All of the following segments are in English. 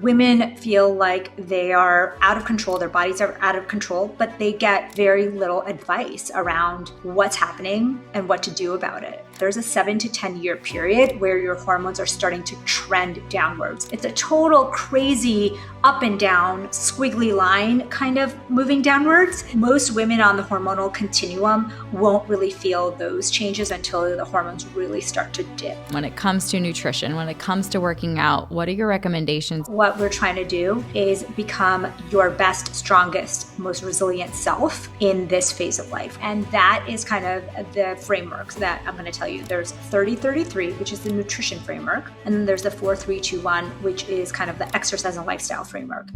women feel like they are out of control, their bodies are out of control, but they get very little advice around what's happening and what to do about it. There's a 7 to 10 year period where your hormones are starting to trend downwards. It's a total crazy up and down squiggly line kind of moving downwards. Most women on the hormonal continuum won't really feel those changes until the hormones really start to dip. When it comes to nutrition, when it comes to working out, what are your recommendations? What we're trying to do is become your best, strongest, most resilient self in this phase of life. And that is kind of the framework that I'm going to tell you. There's 30-33, which is the nutrition framework. And then there's the 4-3-2-1, which is kind of the exercise and lifestyle framework.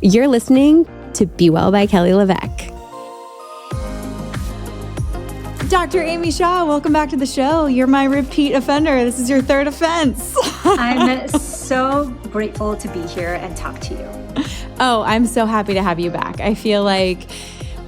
You're listening to Be Well by Kelly LeVeque. Dr. Amy Shah, welcome back to the show. You're my repeat offender. This is your third offense. I'm so grateful to be here and talk to you. Oh, I'm so happy to have you back. I feel like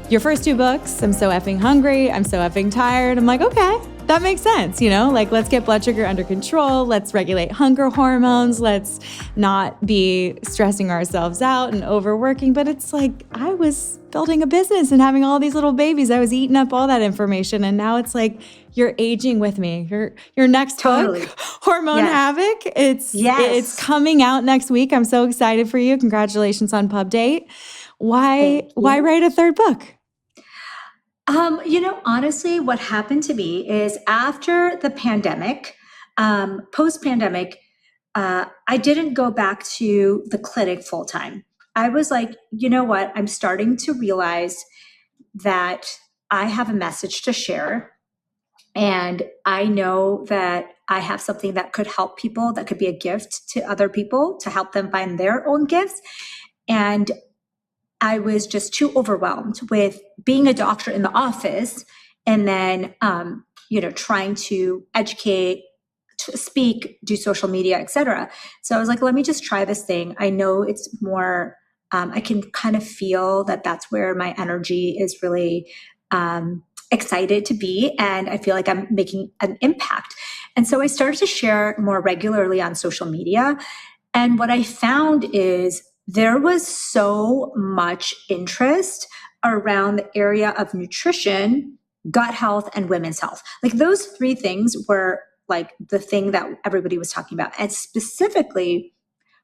your first two books, I'm so effing hungry, I'm so effing tired. I'm like, okay, that makes sense, like let's get blood sugar under control, let's regulate hunger hormones, let's not be stressing ourselves out and overworking. But it's like I was building a business and having all these little babies. I was eating up all that information, and now it's like you're aging with me. Your next book, Hormone Havoc, it's coming out next week. I'm so excited for you. Congratulations on pub date. Why write a third book? Honestly, what happened to me is after the pandemic, post-pandemic, I didn't go back to the clinic full time. I was like, you know what? I'm starting to realize that I have a message to share. And I know that I have something that could help people, that could be a gift to other people to help them find their own gifts. And I was just too overwhelmed with being a doctor in the office and then, trying to educate, to speak, do social media, etc. So I was like, let me just try this thing. I know it's more, I can kind of feel that that's where my energy is really excited to be. And I feel like I'm making an impact. And so I started to share more regularly on social media. And what I found is there was so much interest around the area of nutrition, gut health, and women's health. Like those three things were like the thing that everybody was talking about. And specifically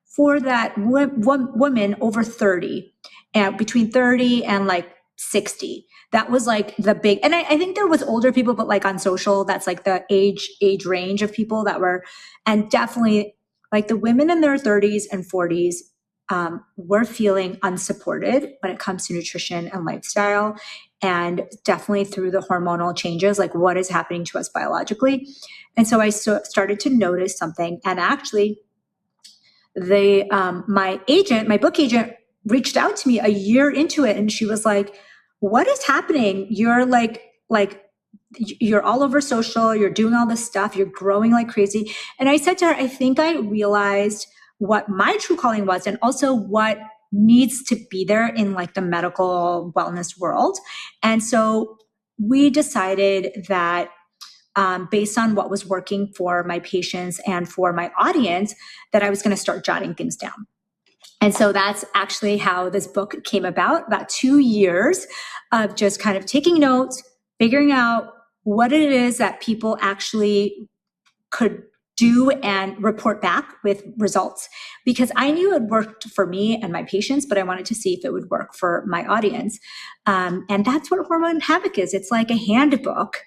for that woman over 30, and between 30 and like 60, that was like the big, and I think there was older people, but like on social, that's like the age range of people that were, and definitely like the women in their 30s and 40s, we're feeling unsupported when it comes to nutrition and lifestyle, and definitely through the hormonal changes, like what is happening to us biologically. And so I started to notice something. And actually my book agent reached out to me a year into it. And she was like, what is happening? You're like you're all over social, you're doing all this stuff, you're growing like crazy. And I said to her, I think I realized what my true calling was, and also what needs to be there in like the medical wellness world. And so we decided that based on what was working for my patients and for my audience, that I was going to start jotting things down. And so that's actually how this book came about 2 years of just kind of taking notes, figuring out what it is that people actually could do and report back with results, because I knew it worked for me and my patients, but I wanted to see if it would work for my audience. And that's what Hormone Havoc is. It's like a handbook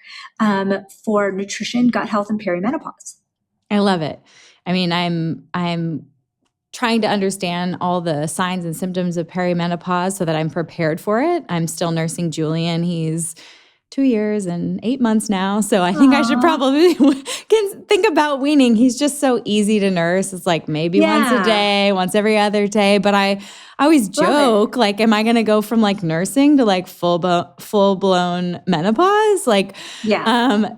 for nutrition, gut health, and perimenopause. I love it. I mean, I'm trying to understand all the signs and symptoms of perimenopause so that I'm prepared for it. I'm still nursing Julian. He's 2 years and 8 months now. So I think I should probably think about weaning. He's just so easy to nurse. It's like maybe once a day, once every other day. But I always joke, like, am I going to go from like nursing to like full blown menopause? Like,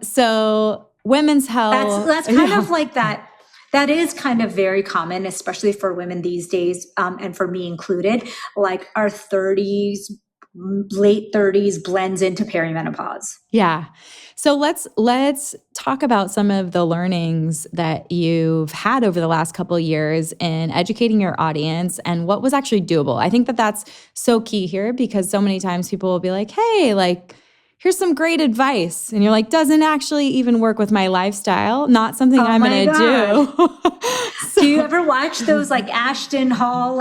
so women's health. That's kind of like that. That is kind of very common, especially for women these days, and for me included. Like our 30s late 30s blends into perimenopause. Yeah. So let's talk about some of the learnings that you've had over the last couple of years in educating your audience and what was actually doable. I think that that's so key here because so many times people will be like, "Hey, like here's some great advice." And you're like, "Doesn't actually even work with my lifestyle. Not something I'm going to do." Do you ever watch those like Ashton Hall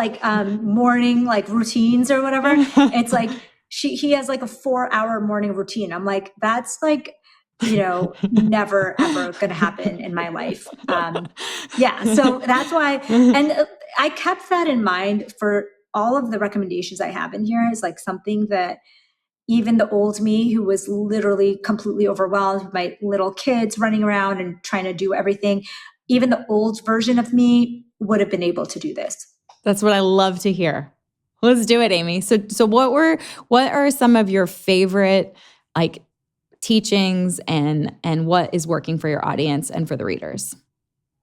morning routines or whatever? It's like he has like a 4-hour morning routine. I'm like, that's like, never ever going to happen in my life. So that's why, and I kept that in mind for all of the recommendations I have in here is like something that even the old me who was literally completely overwhelmed with my little kids running around and trying to do everything, even the old version of me would have been able to do this. That's what I love to hear. Let's do it, Amy. So what are some of your favorite like teachings and what is working for your audience and for the readers?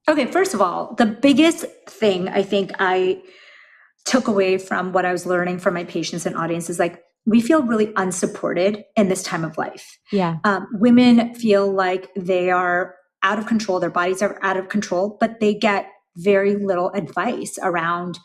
Okay, first of all, the biggest thing I think I took away from what I was learning from my patients and audience is like, we feel really unsupported in this time of life. Yeah. Women feel like they are out of control. Their bodies are out of control, but they get very little advice around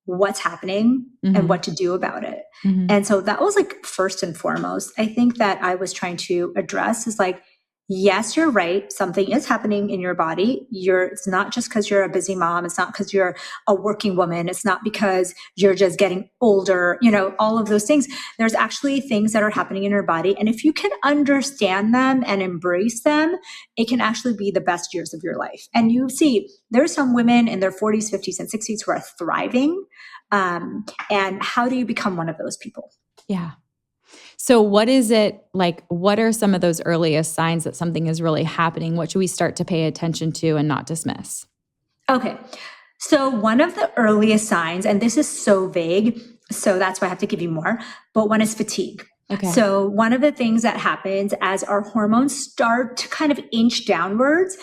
what's happening and what to do about it. And so that was like first and foremost, I think that I was trying to address is like, yes, you're right. Something is happening in your body. It's not just because you're a busy mom. It's not because you're a working woman. It's not because you're just getting older, all of those things. There's actually things that are happening in your body. And if you can understand them and embrace them, it can actually be the best years of your life. And you see, there's some women in their 40s, 50s, and 60s who are thriving. And how do you become one of those people? Yeah. So what is it like? What are some of those earliest signs that something is really happening? What should we start to pay attention to and not dismiss? Okay. So one of the earliest signs, and this is so vague, so that's why I have to give you more, but one is fatigue. Okay. So one of the things that happens as our hormones start to kind of inch downwards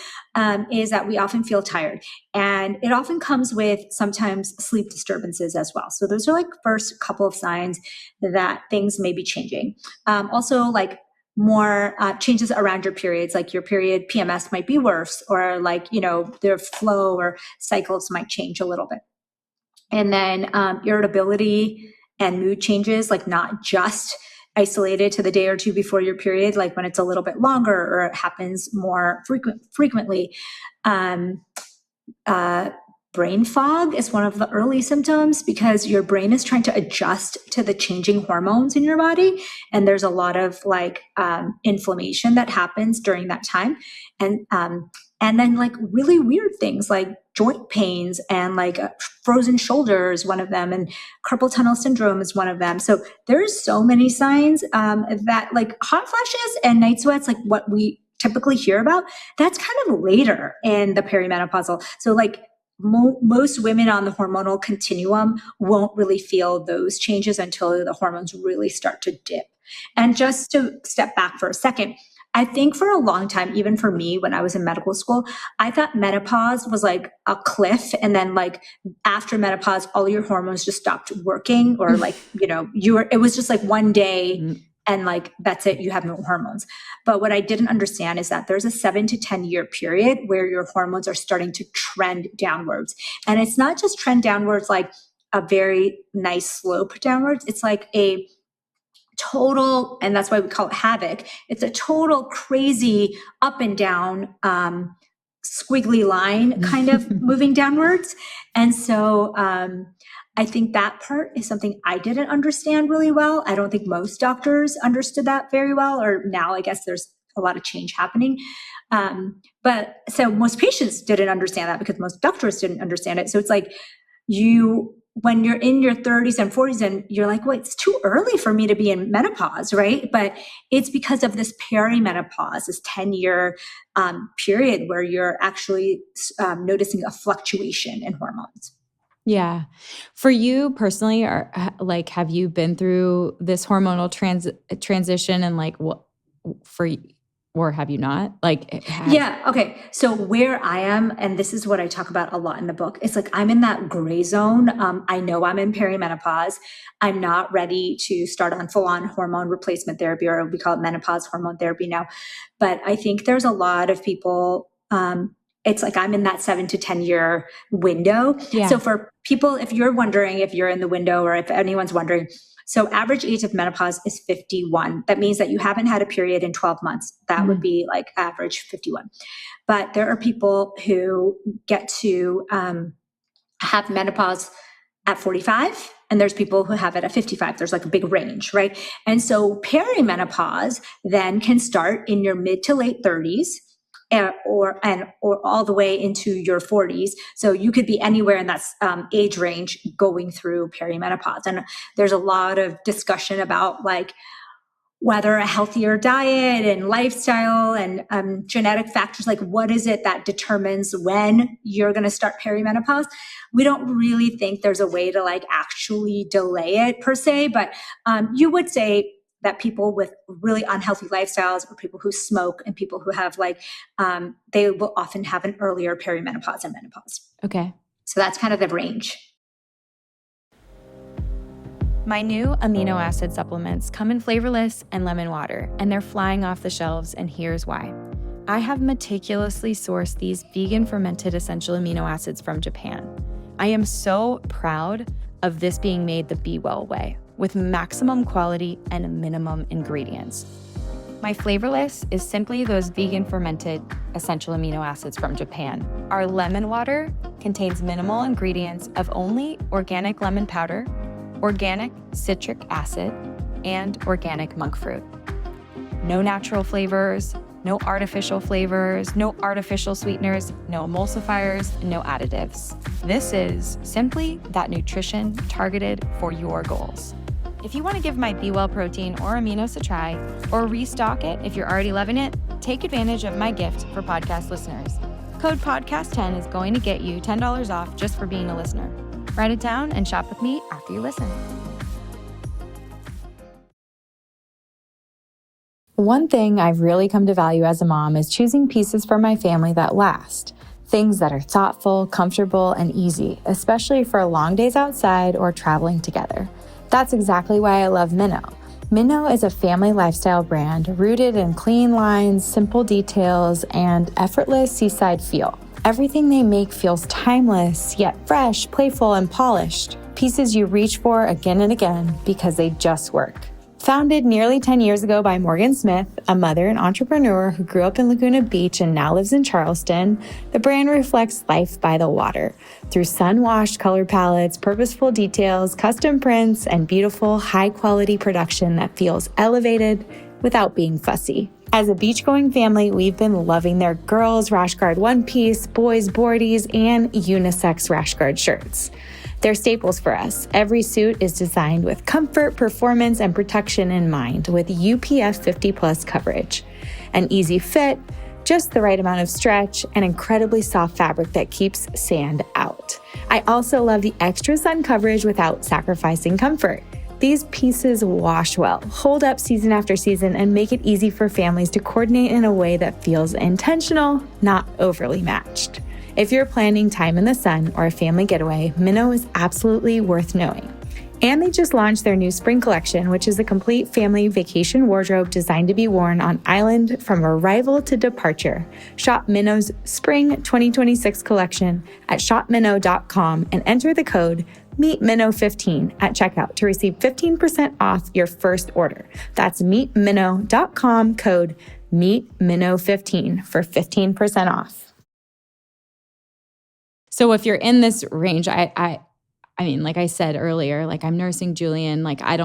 is that we often feel tired. And it often comes with sometimes sleep disturbances as well. So those are like first couple of signs that things may be changing. Also like more changes around your periods, like your period PMS might be worse, or like, their flow or cycles might change a little bit. And then irritability and mood changes, like not just isolated to the day or two before your period, like when it's a little bit longer or it happens more frequently. Brain fog is one of the early symptoms because your brain is trying to adjust to the changing hormones in your body. And there's a lot of inflammation that happens during that time. And then like really weird things like joint pains and like frozen shoulders, one of them, and carpal tunnel syndrome is one of them. So there's so many signs that like hot flashes and night sweats, like what we typically hear about, that's kind of later in the perimenopausal. So like most women on the hormonal continuum won't really feel those changes until the hormones really start to dip. And just to step back for a second, I think for a long time, even for me, when I was in medical school, I thought menopause was like a cliff. And then like after menopause, all your hormones just stopped working, or like, it was just like one day and like, that's it, you have no hormones. But what I didn't understand is that there's a 7 to 10 year period where your hormones are starting to trend downwards. And it's not just trend downwards, like a very nice slope downwards. It's like a total, and that's why we call it Havoc. It's a total crazy up and down, squiggly line kind of moving downwards. And so I think that part is something I didn't understand really well. I don't think most doctors understood that very well, or now I guess there's a lot of change happening. But so most patients didn't understand that because most doctors didn't understand it. So it's like when you're in your 30s and 40s and you're like, well, it's too early for me to be in menopause, right? But it's because of this perimenopause, this 10-year period where you're actually noticing a fluctuation in hormones. Yeah. For you personally, have you been through this hormonal transition, and like or have you not? Yeah. Okay. So where I am, and this is what I talk about a lot in the book, it's like I'm in that gray zone. I know I'm in perimenopause. I'm not ready to start on full-on hormone replacement therapy, or we call it menopause hormone therapy now. But I think there's a lot of people, it's like I'm in that 7 to 10 year window. Yeah. So for people, if you're wondering if you're in the window, or if anyone's wondering, so average age of menopause is 51. That means that you haven't had a period in 12 months. That would be like average 51. But there are people who get to have menopause at 45, and there's people who have it at 55. There's like a big range, right? And so perimenopause then can start in your mid to late 30s. Or all the way into your 40s. So you could be anywhere in that age range going through perimenopause. And there's a lot of discussion about like whether a healthier diet and lifestyle and genetic factors, like what is it that determines when you're going to start perimenopause? We don't really think there's a way to like actually delay it per se, but you would say that people with really unhealthy lifestyles, or people who smoke, and people who have like, they will often have an earlier perimenopause and menopause. Okay. So that's kind of the range. My new amino acid supplements come in flavorless and lemon water, and they're flying off the shelves, and here's why. I have meticulously sourced these vegan fermented essential amino acids from Japan. I am so proud of this being made the Be Well way, with maximum quality and minimum ingredients. My flavorless is simply those vegan fermented essential amino acids from Japan. Our lemon water contains minimal ingredients of only organic lemon powder, organic citric acid, and organic monk fruit. No natural flavors, no artificial flavors, no artificial sweeteners, no emulsifiers, no additives. This is simply that nutrition targeted for your goals. If you want to give my Be Well protein or aminos a try, or restock it if you're already loving it, take advantage of my gift for podcast listeners. Code podcast10 is going to get you $10 off just for being a listener. Write it down and shop with me after you listen. One thing I've really come to value as a mom is choosing pieces for my family that last. Things that are thoughtful, comfortable, and easy, especially for long days outside or traveling together. That's exactly why I love Minnow. Minnow is a family lifestyle brand rooted in clean lines, simple details, and effortless seaside feel. Everything they make feels timeless, yet fresh, playful, and polished. Pieces you reach for again and again because they just work. Founded nearly 10 years ago by Morgan Smith, a mother and entrepreneur who grew up in Laguna Beach and now lives in Charleston, the brand reflects life by the water through sun-washed color palettes, purposeful details, custom prints, and beautiful, high-quality production that feels elevated without being fussy. As a beach-going family, we've been loving their girls' rash guard one piece, boys' boardies, and unisex rash guard shirts. They're staples for us. Every suit is designed with comfort, performance, and protection in mind, with UPF 50+ coverage. An easy fit, just the right amount of stretch, and incredibly soft fabric that keeps sand out. I also love the extra sun coverage without sacrificing comfort. These pieces wash well, hold up season after season, and make it easy for families to coordinate in a way that feels intentional, not overly matched. If you're planning time in the sun or a family getaway, Minnow is absolutely worth knowing. And they just launched their new spring collection, which is a complete family vacation wardrobe designed to be worn on island from arrival to departure. Shop Minnow's Spring 2026 collection at shopminnow.com and enter the code MEETMinnow15 at checkout to receive 15% off your first order. That's meetminnow.com, code MEETMinnow15 for 15% off. So if you're in this range, I mean, like I said earlier, like I'm nursing Julian, like I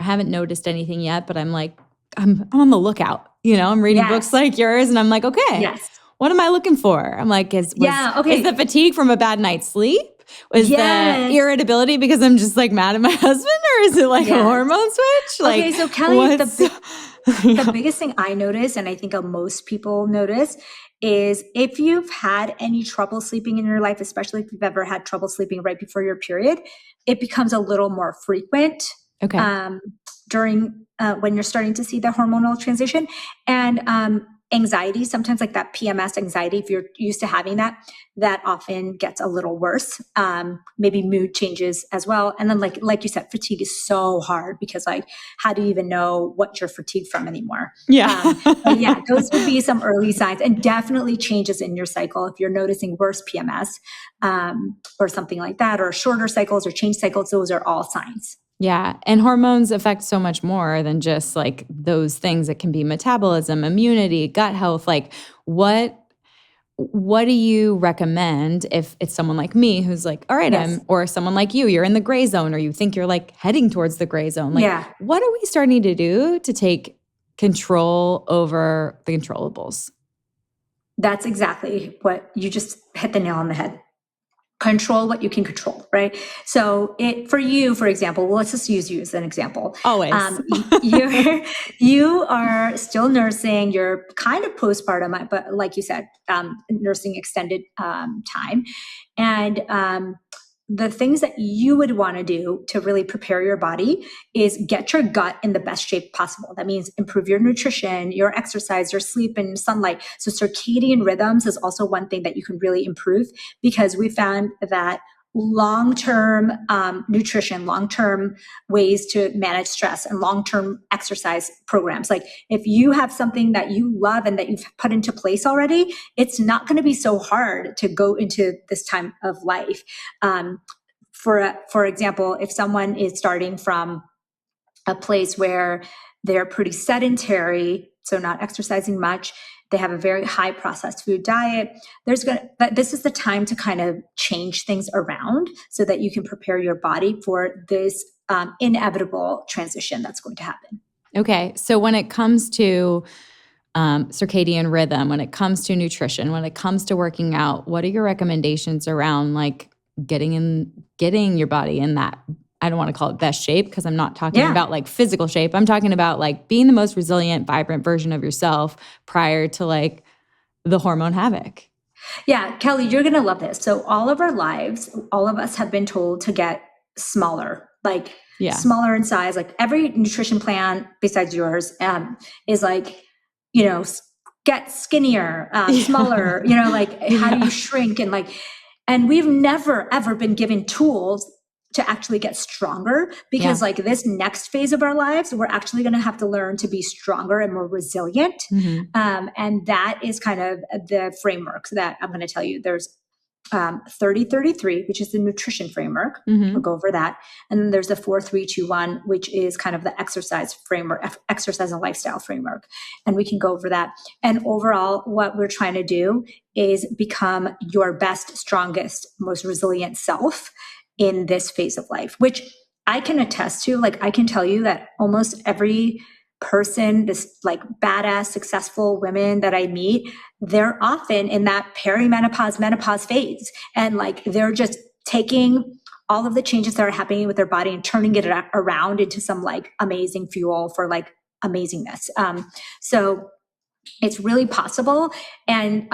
haven't noticed anything yet, but I'm like, I'm on the lookout, I'm reading books like yours and I'm like, okay, what am I looking for? I'm like, is the fatigue from a bad night's sleep? Is the irritability because I'm just like mad at my husband, or is it like a hormone switch? Like, okay, so Kelly, the biggest thing I notice, and I think most people notice, is if you've had any trouble sleeping in your life, especially if you've ever had trouble sleeping right before your period, it becomes a little more frequent during when you're starting to see the hormonal transition. And anxiety, sometimes like that PMS anxiety, if you're used to having that often gets a little worse. Maybe mood changes as well. And then like you said, fatigue is so hard because like, how do you even know what you're fatigued from anymore? Yeah. But yeah, those would be some early signs, and definitely changes in your cycle. If you're noticing worse PMS or something like that, or shorter cycles or change cycles, those are all signs. Yeah. And hormones affect so much more than just like those things. It can be metabolism, immunity, gut health. Like what do you recommend if it's someone like me who's like, all right, Yes. or someone like you're in the gray zone, or you think you're like heading towards the gray zone. Like, Yeah. what are we starting to do to take control over the controllables? That's exactly what you just hit the nail on the head. Control what you can control, right? So for you, for example, let's just use you as an example. Always. You are still nursing, you're kind of postpartum, but like you said, nursing extended time. And the things that you would want to do to really prepare your body is get your gut in the best shape possible. That means improve your nutrition, your exercise, your sleep, and sunlight. So circadian rhythms is also one thing that you can really improve, because we found that long-term nutrition, long-term ways to manage stress, and long-term exercise programs. Like if you have something that you love and that you've put into place already, it's not going to be so hard to go into this time of life. For example, if someone is starting from a place where they're pretty sedentary, so not exercising much, they have a very high processed food diet, this is the time to kind of change things around so that you can prepare your body for this inevitable transition that's going to happen. Okay. So when it comes to circadian rhythm, when it comes to nutrition, when it comes to working out, what are your recommendations around like getting your body in that, I don't want to call it best shape, because I'm not talking about like physical shape. I'm talking about like being the most resilient, vibrant version of yourself prior to like the hormone havoc. Yeah, Kelly, you're going to love this. So all of our lives, all of us have been told to get smaller, like smaller in size. Like every nutrition plan besides yours is like, get skinnier, smaller, like how do you shrink? And we've never, ever been given tools to actually get stronger, because like this next phase of our lives, we're actually going to have to learn to be stronger and more resilient. Mm-hmm. And that is kind of the framework that I'm going to tell you. There's 30-33, which is the nutrition framework. Mm-hmm. We'll go over that. And then there's the 4-3-2-1, which is kind of the exercise framework, exercise and lifestyle framework. And we can go over that. And overall, what we're trying to do is become your best, strongest, most resilient self in this phase of life, which I can attest to. Like I can tell you that almost every person, this like badass, successful women that I meet, they're often in that perimenopause, menopause phase. And like, they're just taking all of the changes that are happening with their body and turning it around into some like amazing fuel for like amazingness. So it's really possible. And,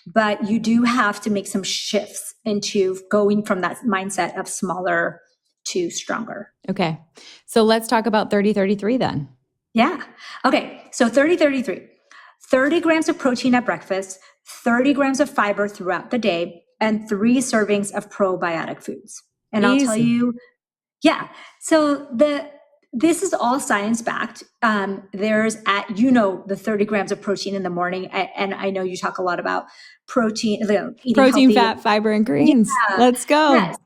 but you do have to make some shifts into going from that mindset of smaller to stronger. Okay. So let's talk about 30-33 then. Yeah. Okay. So 30-33, 30 grams of protein at breakfast, 30 grams of fiber throughout the day, and 3 servings of probiotic foods. And Easy. I'll tell you, so this is all science-backed. There's the 30 grams of protein in the morning. And I know you talk a lot about protein, eating protein, healthy. Fat, fiber, and greens. Yeah. Let's go. Yes.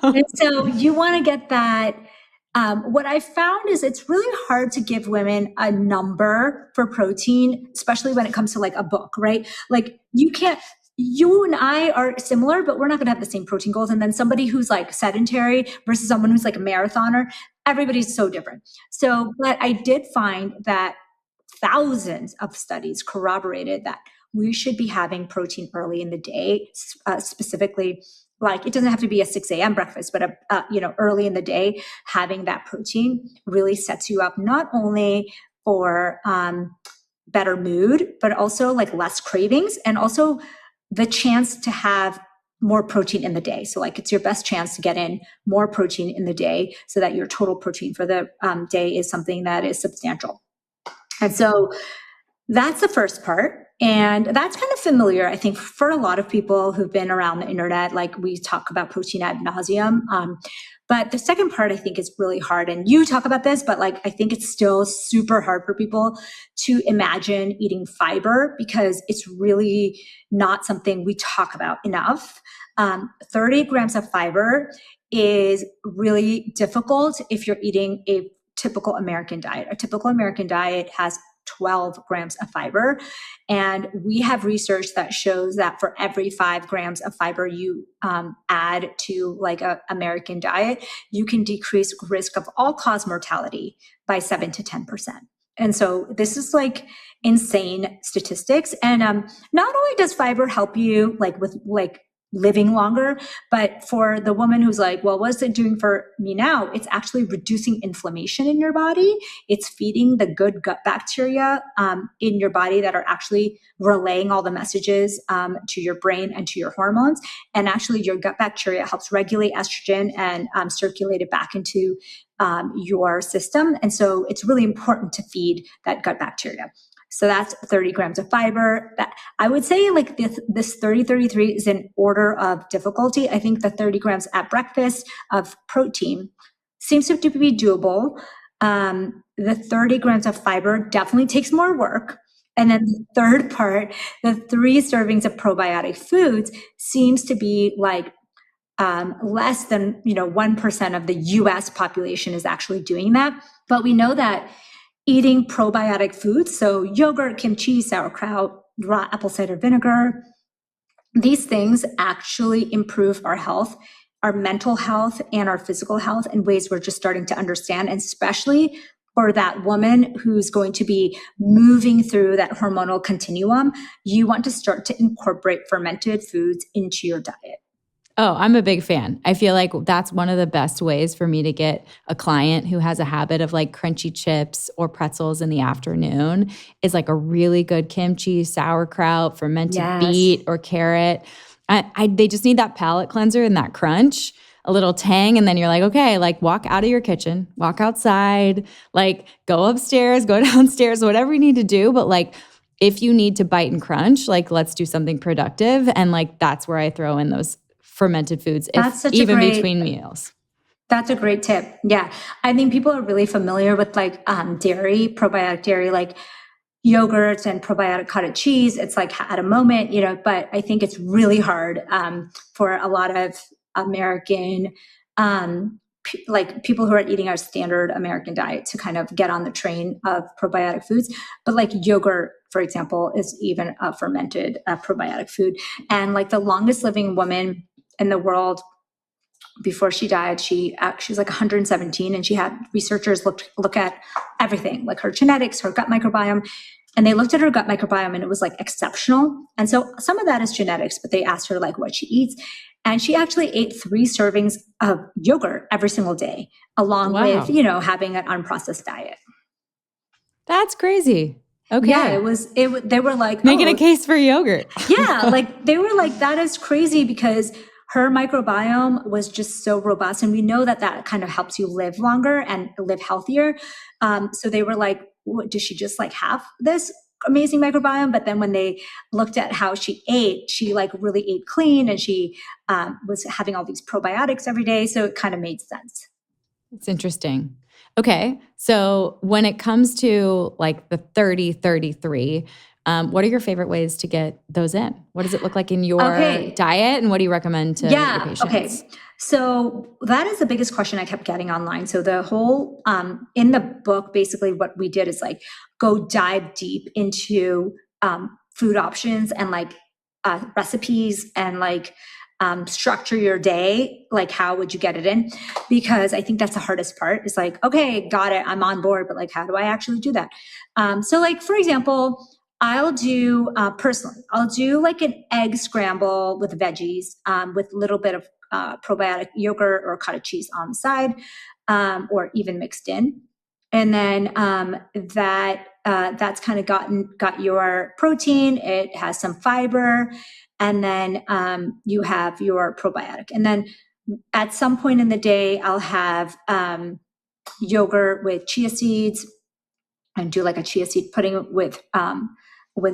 And so you want to get that. What I found is it's really hard to give women a number for protein, especially when it comes to like a book, right? Like you and I are similar, but we're not going to have the same protein goals. And then somebody who's like sedentary versus someone who's like a marathoner, everybody's so different. So, but I did find that thousands of studies corroborated that we should be having protein early in the day, specifically. Like it doesn't have to be a 6 a.m. breakfast, but early in the day, having that protein really sets you up not only for better mood, but also like less cravings, and also the chance to have more protein in the day. So like it's your best chance to get in more protein in the day so that your total protein for the day is something that is substantial. And so that's the first part. And that's kind of familiar, I think, for a lot of people who've been around the internet. Like we talk about protein ad nauseum. But the second part, I think, is really hard. And you talk about this, but like I think it's still super hard for people to imagine eating fiber because it's really not something we talk about enough. 30 grams of fiber is really difficult if you're eating a typical American diet. A typical American diet has 12 grams of fiber. And we have research that shows that for every 5 grams of fiber you add to like an American diet, you can decrease risk of all-cause mortality by 7 to 10%. And so this is like insane statistics. And not only does fiber help you like with like living longer, but for the woman who's like, well, what's it doing for me now? It's actually reducing inflammation in your body. It's feeding the good gut bacteria in your body that are actually relaying all the messages to your brain and to your hormones. And actually your gut bacteria helps regulate estrogen and circulate it back into your system. And so it's really important to feed that gut bacteria. So that's 30 grams of fiber. That I would say like this 30-33 is in order of difficulty. I think the 30 grams at breakfast of protein seems to be doable. The 30 grams of fiber definitely takes more work. And then the third part, the 3 servings of probiotic foods seems to be like less than 1% of the US population is actually doing that. But we know that eating probiotic foods, so yogurt, kimchi, sauerkraut, raw apple cider vinegar, these things actually improve our health, our mental health, and our physical health in ways we're just starting to understand, and especially for that woman who's going to be moving through that hormonal continuum, you want to start to incorporate fermented foods into your diet. Oh, I'm a big fan. I feel like that's one of the best ways for me to get a client who has a habit of like crunchy chips or pretzels in the afternoon is like a really good kimchi, sauerkraut, fermented beet or carrot. They just need that palate cleanser and that crunch, a little tang. And then you're like, okay, like walk out of your kitchen, walk outside, like go upstairs, go downstairs, whatever you need to do. But like, if you need to bite and crunch, like let's do something productive. And like, that's where I throw in those fermented foods, between meals. That's a great tip. Yeah. I think people are really familiar with like dairy, probiotic dairy, like yogurts and probiotic cottage cheese. It's like at a moment, but I think it's really hard for a lot of American, like people who are eating our standard American diet to kind of get on the train of probiotic foods. But like yogurt, for example, is even a fermented probiotic food. And like the longest living woman in the world before she died, she was like 117, and she had researchers look at everything, like her genetics, her gut microbiome, and they looked at her gut microbiome and it was like exceptional. And so some of that is genetics, but they asked her like what she eats, and she actually ate 3 servings of yogurt every single day, along with having an unprocessed diet. That's crazy. Okay. Yeah, they were like making a case for yogurt. Yeah, like they were like, that is crazy because her microbiome was just so robust. And we know that kind of helps you live longer and live healthier. So they were like, does she just like have this amazing microbiome? But then when they looked at how she ate, she like really ate clean, and she was having all these probiotics every day. So it kind of made sense. It's interesting. Okay. So when it comes to like the 30-33, what are your favorite ways to get those in? What does it look like in your diet, and what do you recommend to your patients? Okay. So that is the biggest question I kept getting online. So the whole, in the book, basically what we did is like go dive deep into food options and like recipes and like structure your day. Like how would you get it in? Because I think that's the hardest part. It's like, okay, got it, I'm on board, but like how do I actually do that? So like, for example, I'll do like an egg scramble with veggies, with a little bit of probiotic yogurt or cottage cheese on the side, or even mixed in. And then that's kind of got your protein. It has some fiber, and then you have your probiotic. And then at some point in the day, I'll have yogurt with chia seeds, and do like a chia seed pudding with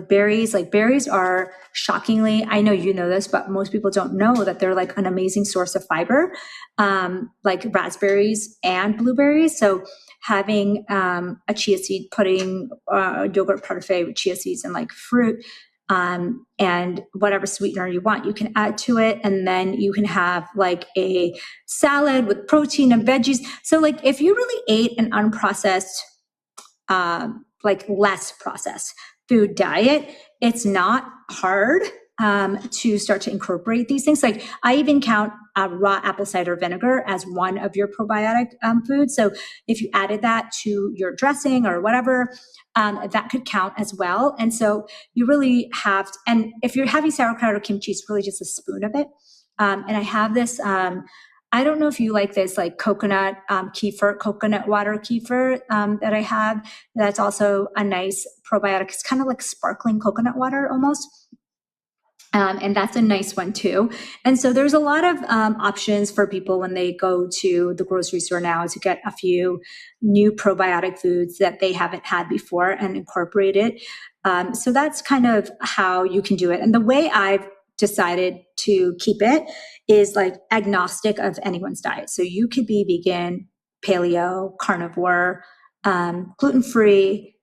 berries. Like berries are shockingly, I know you know this, but most people don't know that they're like an amazing source of fiber, like raspberries and blueberries. So having a chia seed pudding, yogurt parfait with chia seeds and like fruit, and whatever sweetener you want, you can add to it. And then you can have like a salad with protein and veggies. So like if you really ate an unprocessed, like less processed food diet, it's not hard to start to incorporate these things. Like I even count raw apple cider vinegar as one of your probiotic foods. So if you added that to your dressing or whatever, that could count as well. And so you really have, and if you're having sauerkraut or kimchi, it's really just a spoon of it. And I have this, I don't know if you like this, like coconut kefir, coconut water kefir that I have. That's also a nice probiotic. It's kind of like sparkling coconut water almost. And that's a nice one too. And so there's a lot of options for people when they go to the grocery store now to get a few new probiotic foods that they haven't had before and incorporate it. So that's kind of how you can do it. And the way I've decided to keep it is like agnostic of anyone's diet. So you could be vegan, paleo, carnivore, gluten-free,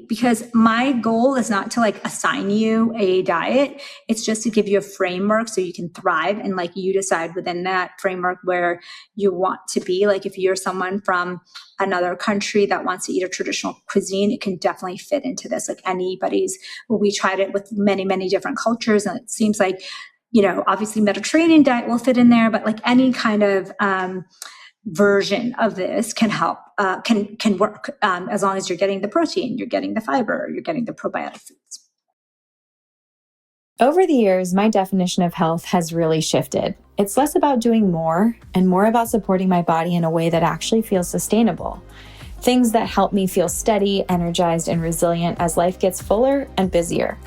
because my goal is not to like assign you a diet. It's just to give you a framework so you can thrive, and like you decide within that framework where you want to be. Like if you're someone from another country that wants to eat a traditional cuisine, it can definitely fit into this. Like anybody's, well, we tried it with many, many different cultures, and it seems like, you know, obviously Mediterranean diet will fit in there, but like any kind of version of this can help, can work, as long as you're getting the protein, you're getting the fiber, you're getting the probiotic foods. Over the years, my definition of health has really shifted. It's less about doing more and more about supporting my body in a way that actually feels sustainable. Things that help me feel steady, energized, and resilient as life gets fuller and busier.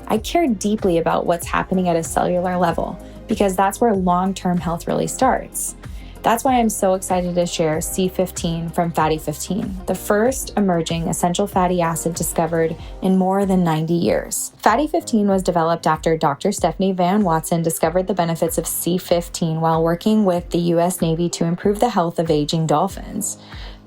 I care deeply about what's happening at a cellular level because that's where long-term health really starts. That's why I'm so excited to share C15 from Fatty 15, the first emerging essential fatty acid discovered in more than 90 years. Fatty 15 was developed after Dr. Stephanie Van Watson discovered the benefits of C15 while working with the U.S. Navy to improve the health of aging dolphins.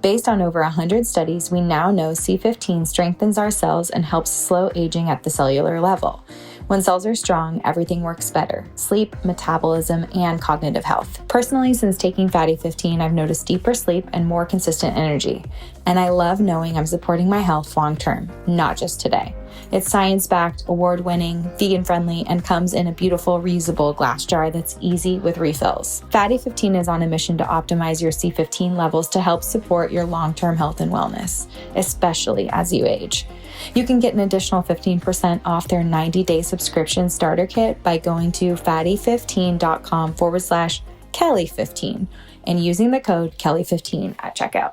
Based on over 100 studies, we now know C15 strengthens our cells and helps slow aging at the cellular level. When cells are strong, everything works better: sleep, metabolism, and cognitive health. Personally, since taking Fatty 15, I've noticed deeper sleep and more consistent energy. And I love knowing I'm supporting my health long term, not just today. It's science-backed, award-winning, vegan-friendly, and comes in a beautiful reusable glass jar that's easy with refills. Fatty 15 is on a mission to optimize your C15 levels to help support your long-term health and wellness, especially as you age. You can get an additional 15% off their 90-day subscription starter kit by going to fatty15.com/Kelly15 and using the code Kelly15 at checkout.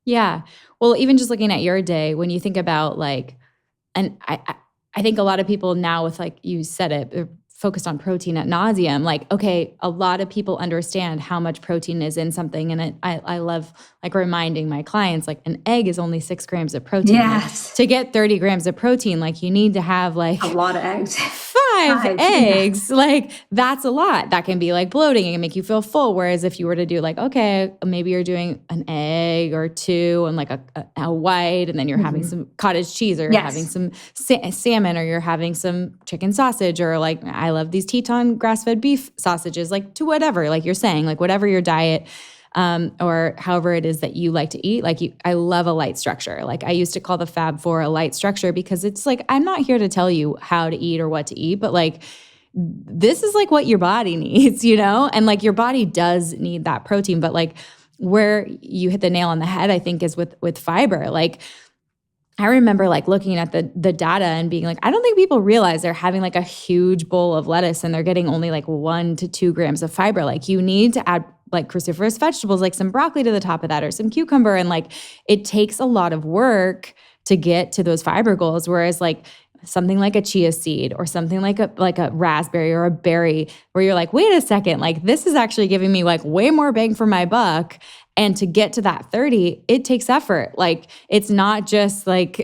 Yeah. Well, even just looking at your day, when you think about like, and I think a lot of people now with, like you said it, they're focused on protein ad nauseum. Like, okay, a lot of people understand how much protein is in something. And I love like reminding my clients, like an egg is only 6 grams of protein. Yes. Like, to get 30 grams of protein, like you need to have like a lot of eggs. 5 eggs. Yeah. Like that's a lot. That can be like bloating. It can make you feel full. Whereas if you were to do like, okay, maybe you're doing an egg or 2 and like a white, and then you're having some cottage cheese, or you're having some salmon, or you're having some chicken sausage, or like I love these Teton grass-fed beef sausages, like to whatever, like you're saying, like whatever your diet or however it is that you like to eat. Like I love a light structure. Like I used to call the Fab Four a light structure because it's like, I'm not here to tell you how to eat or what to eat, but like, this is like what your body needs, you know? And like your body does need that protein, but like where you hit the nail on the head, I think, is with fiber. Like I remember like looking at the data and being like, I don't think people realize they're having like a huge bowl of lettuce and they're getting only like 1 to 2 grams of fiber. Like you need to add like cruciferous vegetables, like some broccoli to the top of that, or some cucumber. And like, it takes a lot of work to get to those fiber goals. Whereas like something like a chia seed or something like a raspberry or a berry, where you're like, wait a second, like this is actually giving me like way more bang for my buck. And to get to that 30, it takes effort. Like it's not just like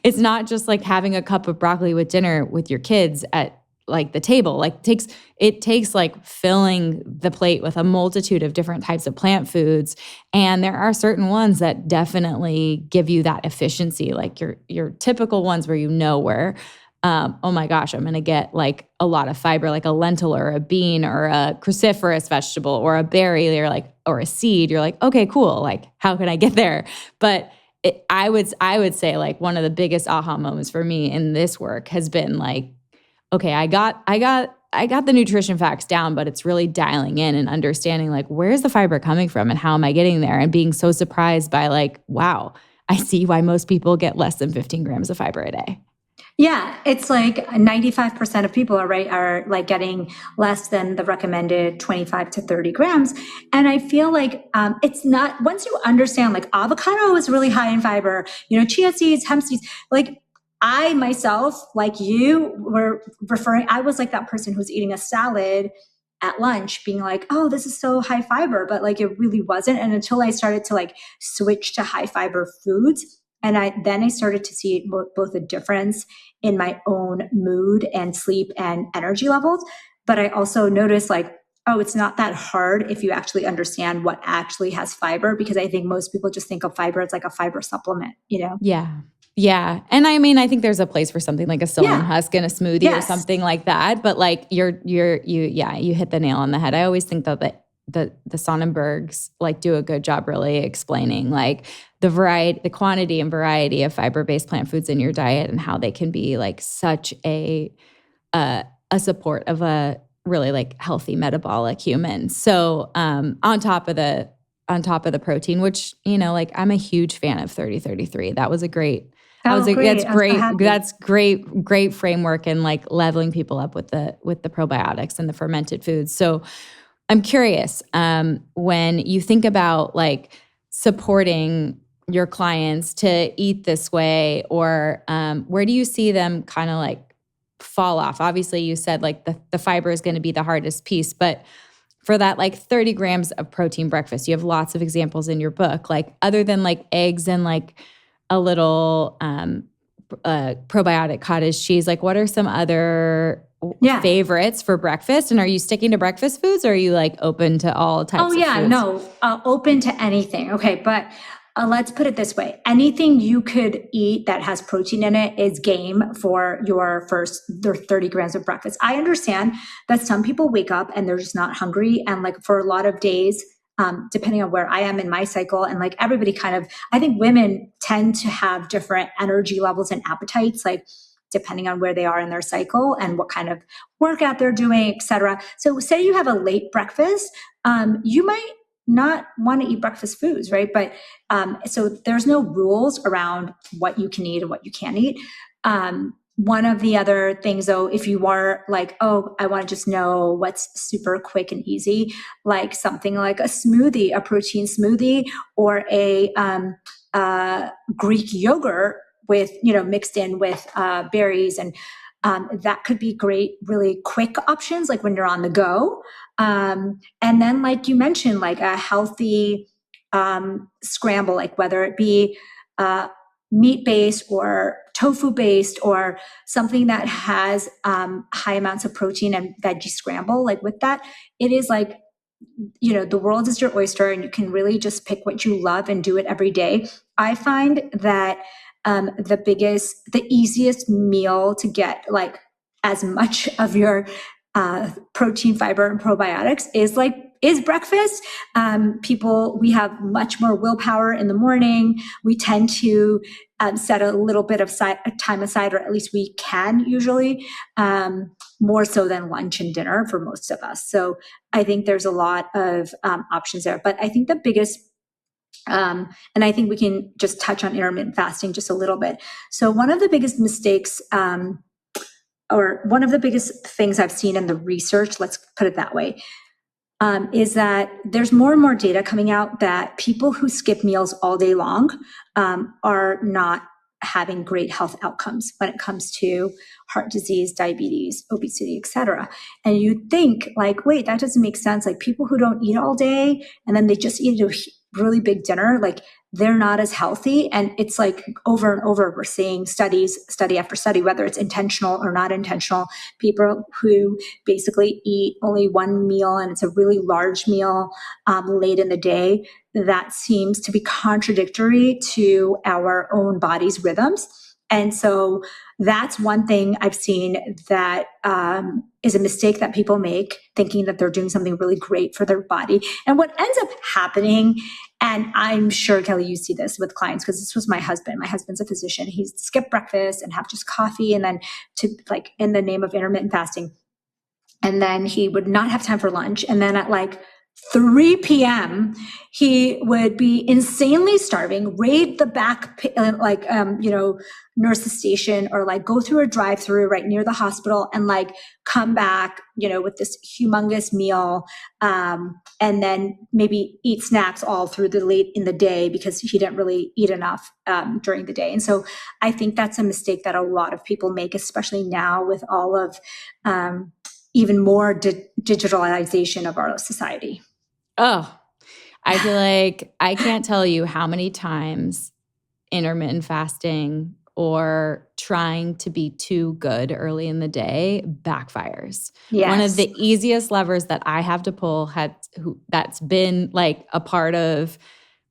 it's not just like having a cup of broccoli with dinner with your kids at like the table. Like it takes like filling the plate with a multitude of different types of plant foods. And there are certain ones that definitely give you that efficiency, like your typical ones where where oh my gosh, I'm going to get like a lot of fiber, like a lentil or a bean or a cruciferous vegetable or a berry or a seed. You're like, okay, cool. Like, how can I get there? But I would say like one of the biggest aha moments for me in this work has been like, okay, I got the nutrition facts down, but it's really dialing in and understanding like, where's the fiber coming from and how am I getting there? And being so surprised by like, wow, I see why most people get less than 15 grams of fiber a day. Yeah, it's like 95% of people are like getting less than the recommended 25 to 30 grams. And I feel like it's not, once you understand, like avocado is really high in fiber, chia seeds, hemp seeds, like I myself, like you were referring, I was like that person who's eating a salad at lunch being like, oh, this is so high fiber, but like it really wasn't. And until I started to like switch to high fiber foods, and I started to see both a difference in my own mood and sleep and energy levels. But I also noticed like, oh, it's not that hard if you actually understand what actually has fiber, because I think most people just think of fiber as like a fiber supplement, Yeah. Yeah. And I mean, I think there's a place for something like a psyllium husk in a smoothie or something like that. But like you hit the nail on the head. I always think that the Sonnenbergs like do a good job really explaining like the quantity and variety of fiber-based plant foods in your diet and how they can be like such a support of a really like healthy metabolic human. So on top of the protein, which, like I'm a huge fan of 30-33. That was a great That's great. That's great framework and like leveling people up with the probiotics and the fermented foods. So I'm curious, when you think about like supporting your clients to eat this way, or where do you see them kind of like fall off? Obviously, you said like the fiber is going to be the hardest piece, but for that like 30 grams of protein breakfast, you have lots of examples in your book, like other than like eggs and like a little probiotic cottage cheese, like what are some other favorites for breakfast? And are you sticking to breakfast foods, or are you like open to all types of foods? No, open to anything. Okay, but let's put it this way. Anything you could eat that has protein in it is game for your first 30 grams of breakfast. I understand that some people wake up and they're just not hungry. And like for a lot of days, depending on where I am in my cycle, and like everybody I think women tend to have different energy levels and appetites, like depending on where they are in their cycle and what kind of workout they're doing, et cetera. So say you have a late breakfast, you might not want to eat breakfast foods, right? But so there's no rules around what you can eat and what you can't eat. One of the other things though, if you are like, oh, I want to just know what's super quick and easy, like something like a smoothie, a protein smoothie, or a Greek yogurt with, mixed in with berries, and that could be great, really quick options, like when you're on the go. And then like you mentioned, like a healthy scramble, like whether it be meat-based or tofu-based or something that has high amounts of protein and veggie scramble, like with that, it is like, the world is your oyster and you can really just pick what you love and do it every day. I find that the easiest meal to get like as much of your protein, fiber, and probiotics is breakfast. We have much more willpower in the morning. We tend to set a little bit of time aside, or at least we can usually, more so than lunch and dinner for most of us. So I think there's a lot of options there. But I think the biggest and I think we can just touch on intermittent fasting just a little bit. So one of the biggest mistakes, or one of the biggest things I've seen in the research, let's put it that way, is that there's more and more data coming out that people who skip meals all day long are not having great health outcomes when it comes to heart disease, diabetes, obesity, etc. And you think like, wait, that doesn't make sense. Like people who don't eat all day and then they just eat a really big dinner, like they're not as healthy. And it's like over and over, we're seeing study after study, whether it's intentional or not intentional, people who basically eat only one meal and it's a really large meal late in the day, that seems to be contradictory to our own body's rhythms. And so that's one thing I've seen that is a mistake that people make, thinking that they're doing something really great for their body. And what ends up happening, and I'm sure, Kelly, you see this with clients, because this was my husband. My husband's a physician. He'd skip breakfast and have just coffee, and then to like in the name of intermittent fasting. And then he would not have time for lunch. And then at like 3 p.m., he would be insanely starving, raid the back, nurse's station, or like go through a drive-through right near the hospital and like come back, with this humongous meal, and then maybe eat snacks all through the late in the day because he didn't really eat enough during the day. And so I think that's a mistake that a lot of people make, especially now with all of even more digitalization of our society. Oh, I feel like I can't tell you how many times intermittent fasting or trying to be too good early in the day backfires. Yes. One of the easiest levers that I have to pull that's been like a part of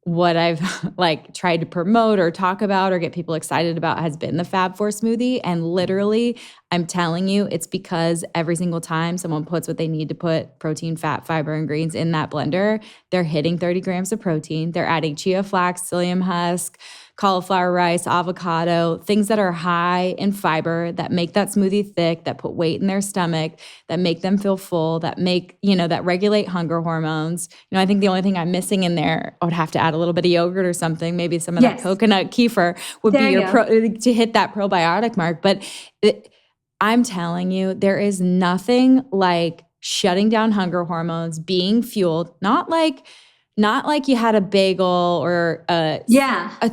what I've like tried to promote or talk about or get people excited about has been the Fab 4 smoothie. And literally, I'm telling you, it's because every single time someone puts what they need to put, protein, fat, fiber, and greens in that blender, they're hitting 30 grams of protein. They're adding chia flax, psyllium husk, cauliflower rice, avocado, things that are high in fiber, that make that smoothie thick, that put weight in their stomach, that make them feel full, that that regulate hunger hormones. I think the only thing I'm missing in there, I would have to add a little bit of yogurt or something, maybe some of that coconut kefir would be to hit that probiotic mark. But I'm telling you, there is nothing like shutting down hunger hormones, being fueled, not like you had a bagel or a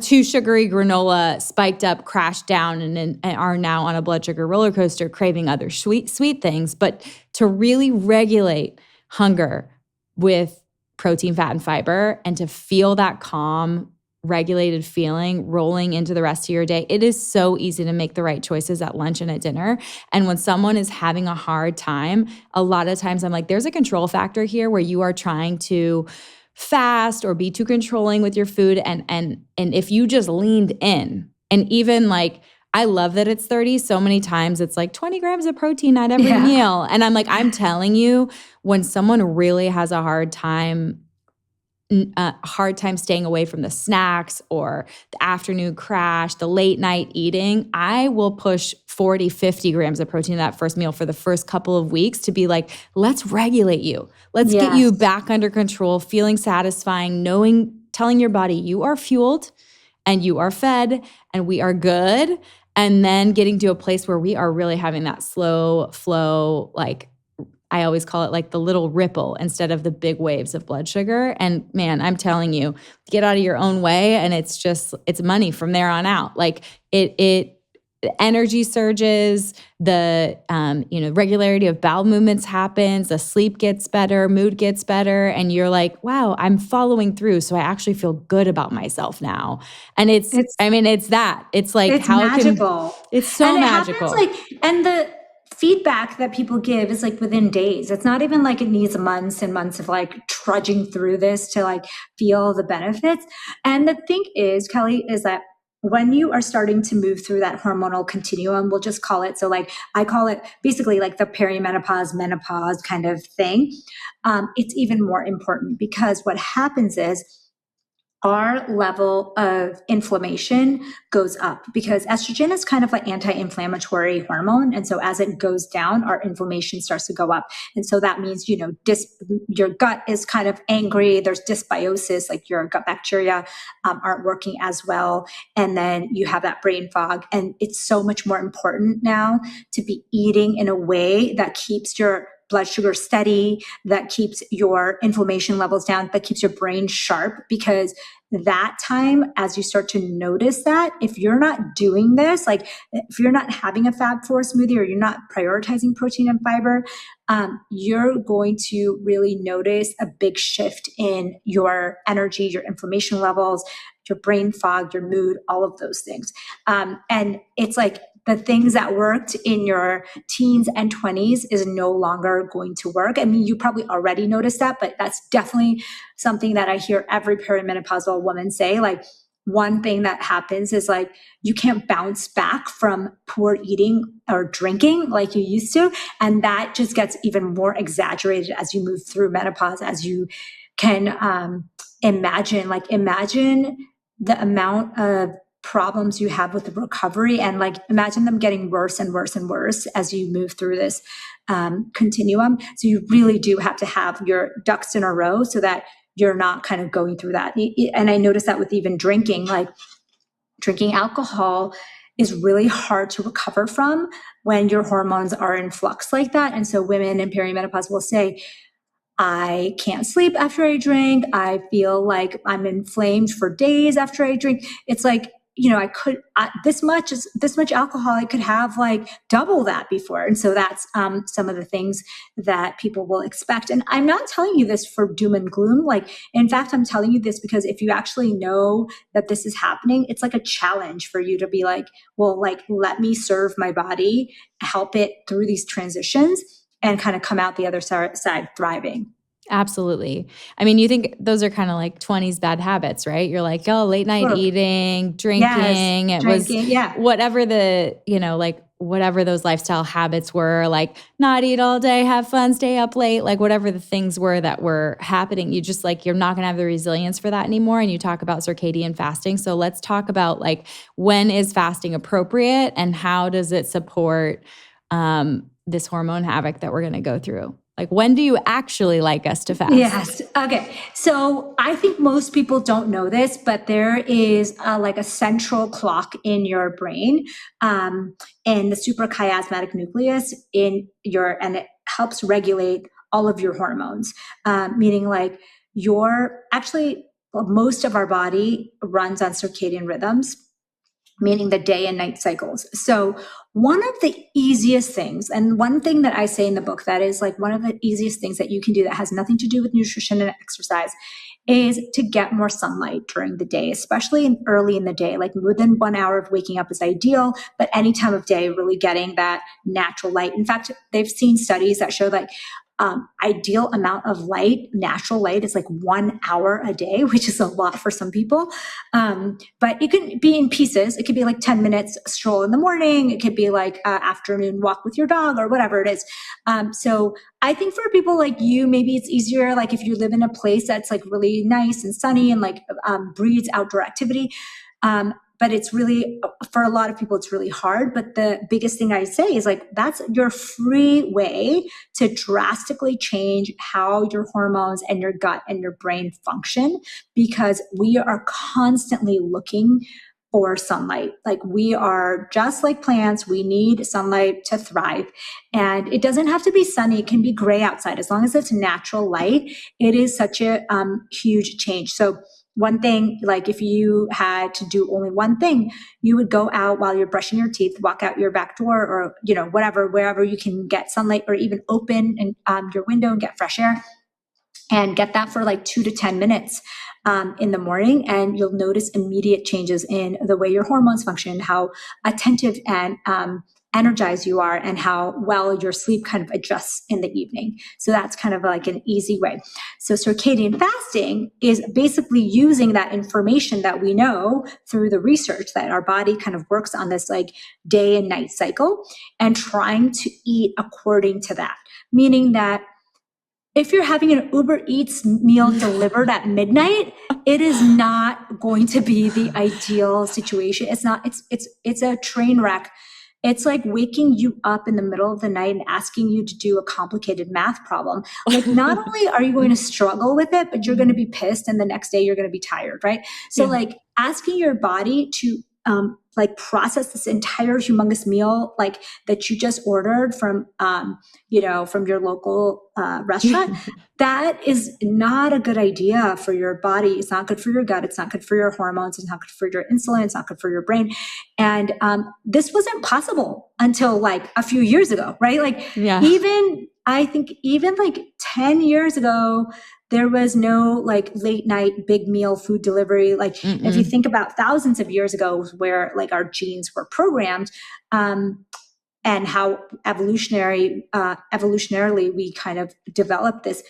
too sugary granola spiked up, crashed down, and are now on a blood sugar roller coaster craving other sweet things, but to really regulate hunger with protein, fat, and fiber, and to feel that calm, regulated feeling rolling into the rest of your day. It is so easy to make the right choices at lunch and at dinner. And when someone is having a hard time, a lot of times I'm like, there's a control factor here where you are trying to fast or be too controlling with your food. And if you just leaned in, and even like, I love that it's 30. So many times it's like 20 grams of protein at every meal. And I'm like, I'm telling you, when someone really has a hard time staying away from the snacks or the afternoon crash, the late night eating, I will push 40, 50 grams of protein in that first meal for the first couple of weeks to be like, let's regulate you. Let's get you back under control, feeling satisfying, telling your body you are fueled and you are fed and we are good. And then getting to a place where we are really having that slow flow, like I always call it like the little ripple instead of the big waves of blood sugar. And man, I'm telling you, get out of your own way and it's money from there on out. Like the energy surges, the regularity of bowel movements happens, the sleep gets better, mood gets better, and you're like, wow, I'm following through. So I actually feel good about myself now. And it's like, it's how magical. It's so and magical. It happens and the feedback that people give is like within days. It's not even like it needs months and months of like trudging through this to like feel the benefits. And the thing is, Kelly, is that when you are starting to move through that hormonal continuum, we'll just call it, so like I call it basically like the perimenopause, menopause kind of thing, it's even more important because what happens is our level of inflammation goes up because estrogen is kind of an anti-inflammatory hormone. And so as it goes down, our inflammation starts to go up. And so that means, your gut is kind of angry. There's dysbiosis, like your gut bacteria aren't working as well. And then you have that brain fog. And it's so much more important now to be eating in a way that keeps your blood sugar steady, that keeps your inflammation levels down, that keeps your brain sharp, because that time, as you start to notice that, if you're not doing this, like if you're not having a Fab4 smoothie or you're not prioritizing protein and fiber, you're going to really notice a big shift in your energy, your inflammation levels, your brain fog, your mood, all of those things. And it's like the things that worked in your teens and 20s is no longer going to work. I mean, you probably already noticed that, but that's definitely something that I hear every perimenopausal woman say. Like, one thing that happens is like you can't bounce back from poor eating or drinking like you used to. And that just gets even more exaggerated as you move through menopause, as you can imagine the amount of problems you have with the recovery, and like imagine them getting worse and worse and worse as you move through this continuum. So you really do have to have your ducks in a row so that you're not kind of going through that. And I noticed that with even drinking, like drinking alcohol is really hard to recover from when your hormones are in flux like that. And so women in perimenopause will say, I can't sleep after I drink. I feel like I'm inflamed for days after I drink. It's like, you know, this much alcohol, I could have like double that before. And so that's some of the things that people will expect. And I'm not telling you this for doom and gloom. Like, in fact, I'm telling you this because if you actually know that this is happening, it's like a challenge for you to be like, well, like, let me serve my body, help it through these transitions, and kind of come out the other side thriving. Absolutely. I mean, you think those are kind of like 20s bad habits, right? You're like, oh, late night eating, drinking. Yes, it was whatever the, you know, like whatever those lifestyle habits were, like not eat all day, have fun, stay up late, like whatever the things were that were happening, you just like, you're not going to have the resilience for that anymore. And you talk about circadian fasting. So let's talk about like, when is fasting appropriate and how does it support this hormone havoc that we're going to go through? Like, when do you actually like us to fast? Yes. Okay. So I think most people don't know this, but there is like a central clock in your brain, and the suprachiasmatic nucleus and it helps regulate all of your hormones. Meaning like most of our body runs on circadian rhythms, meaning the day and night cycles. So one of the easiest things, and one thing that I say in the book that is like one of the easiest things that you can do that has nothing to do with nutrition and exercise, is to get more sunlight during the day, especially early in the day. Like within 1 hour of waking up is ideal, but any time of day, really getting that natural light. In fact, they've seen studies that show like ideal amount of light, natural light, is like 1 hour a day, which is a lot for some people. But it can be in pieces. It could be like 10 minutes stroll in the morning. It could be like afternoon walk with your dog or whatever it is. So I think for people like you, maybe it's easier, like if you live in a place that's like really nice and sunny and like breeds outdoor activity. But it's really, for a lot of people, it's really hard. But the biggest thing I say is like, that's your free way to drastically change how your hormones and your gut and your brain function, because we are constantly looking for sunlight. Like we are just like plants. We need sunlight to thrive. And it doesn't have to be sunny. It can be gray outside. As long as it's natural light, it is such a huge change. So one thing, like if you had to do only one thing, you would go out while you're brushing your teeth, walk out your back door or, you know, wherever you can get sunlight, or even open and your window and get fresh air, and get that for like 2 to 10 minutes in the morning. And you'll notice immediate changes in the way your hormones function, how attentive and energized you are, and how well your sleep kind of adjusts in the evening. So that's kind of like an easy way. So circadian fasting is basically using that information that we know through the research that our body kind of works on this like day and night cycle, and trying to eat according to that. Meaning that if you're having an Uber Eats meal delivered at midnight, it is not going to be the ideal situation. It's not, it's a train wreck. It's like waking you up in the middle of the night and asking you to do a complicated math problem. Like not only are you going to struggle with it, but you're going to be pissed, and the next day you're going to be tired, right? So like asking your body to like process this entire humongous meal, like that you just ordered from, from your local restaurant, that is not a good idea for your body. It's not good for your gut. It's not good for your hormones. It's not good for your insulin. It's not good for your brain. And this wasn't possible until like a few years ago, right? Like I think even like 10 years ago, there was no like late night big meal food delivery. Like if you think about thousands of years ago where like our genes were programmed, and how evolutionarily we kind of developed this,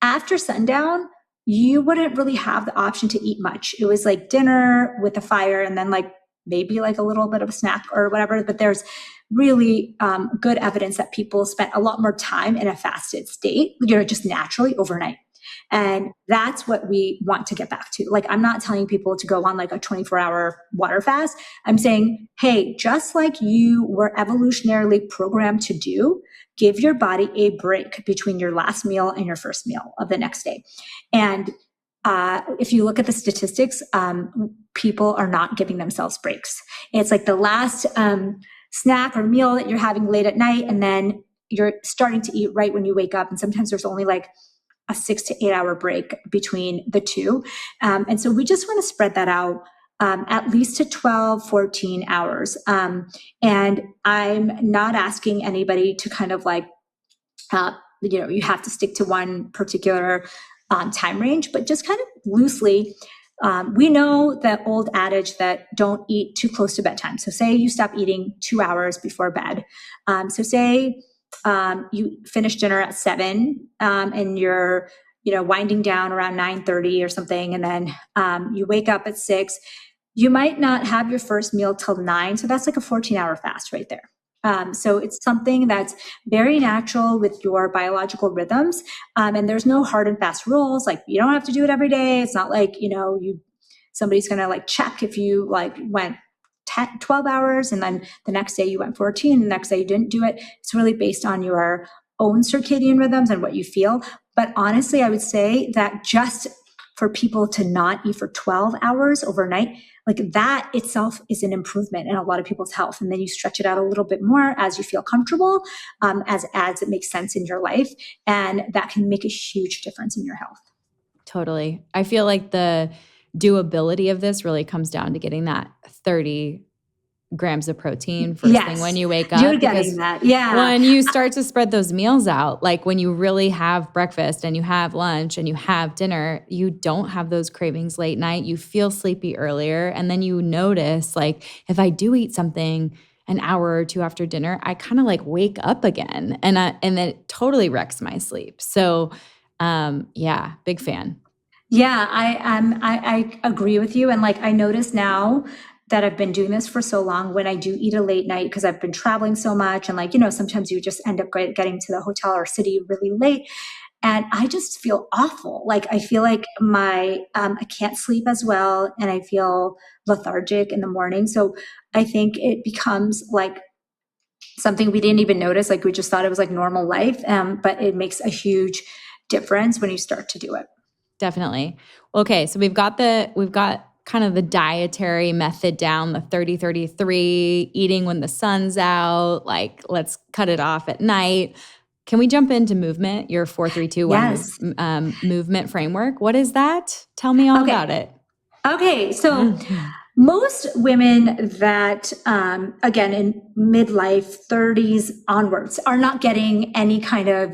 after sundown, you wouldn't really have the option to eat much. It was like dinner with a fire and then like maybe like a little bit of a snack or whatever. But there's really good evidence that people spent a lot more time in a fasted state, just naturally overnight. And that's what we want to get back to. Like, I'm not telling people to go on like a 24-hour water fast. I'm saying, hey, just like you were evolutionarily programmed to do, give your body a break between your last meal and your first meal of the next day. And if you look at the statistics, people are not giving themselves breaks. It's like the last snack or meal that you're having late at night, and then you're starting to eat right when you wake up. And sometimes there's only like a 6 to 8 hour break between the two. And so we just want to spread that out at least to 12, 14 hours. And I'm not asking anybody to kind of like, you have to stick to one particular time range, but just kind of loosely. We know the old adage that don't eat too close to bedtime. So say you stop eating 2 hours before bed. So say you finish dinner at 7 and you're winding down around 9:30 or something, and then you wake up at 6. You might not have your first meal till 9, so that's like a 14-hour fast right there. So it's something that's very natural with your biological rhythms, and there's no hard and fast rules. Like, you don't have to do it every day. It's not like somebody's gonna like check if you like went 12 hours and then the next day you went 14, the next day you didn't do it. It's really based on your own circadian rhythms and what you feel. But honestly, I would say that just for people to not eat for 12 hours overnight, like that itself is an improvement in a lot of people's health. And then you stretch it out a little bit more as you feel comfortable, as it makes sense in your life. And that can make a huge difference in your health. Totally. I feel like the doability of this really comes down to getting that 30 grams of protein first thing when you wake up. You're getting that. Yeah. When you start to spread those meals out, like when you really have breakfast and you have lunch and you have dinner, you don't have those cravings late night. You feel sleepy earlier. And then you notice, like, if I do eat something an hour or two after dinner, I kind of like wake up again. And then it totally wrecks my sleep. So big fan. Yeah, I agree with you. And like, I notice now that I've been doing this for so long, when I do eat a late night, because I've been traveling so much, and like, sometimes you just end up getting to the hotel or city really late, and I just feel awful. Like, I feel like I can't sleep as well, and I feel lethargic in the morning. So I think it becomes like something we didn't even notice. Like, we just thought it was like normal life, but it makes a huge difference when you start to do it. Definitely. Okay, so we've got kind of the dietary method down, the 30-33, eating when the sun's out, like let's cut it off at night. Can we jump into movement, your 4-3-2-1 movement framework? What is that? Tell me all about it. Okay, so most women that, again, in midlife, 30s onwards, are not getting any kind of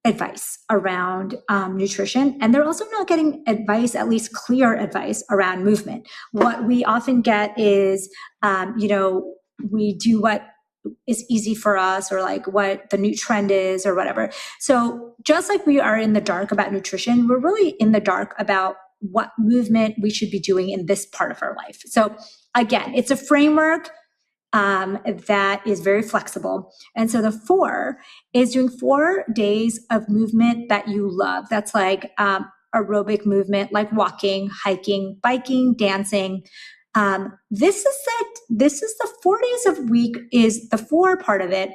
advice around nutrition. And they're also not getting advice, at least clear advice around movement. What we often get is, we do what is easy for us, or like what the new trend is or whatever. So just like we are in the dark about nutrition, we're really in the dark about what movement we should be doing in this part of our life. So again, it's a framework that is very flexible. And so the 4 is doing 4 days of movement that you love. That's like aerobic movement, like walking, hiking, biking, dancing. This is the 4 days of week, is the 4 part of it,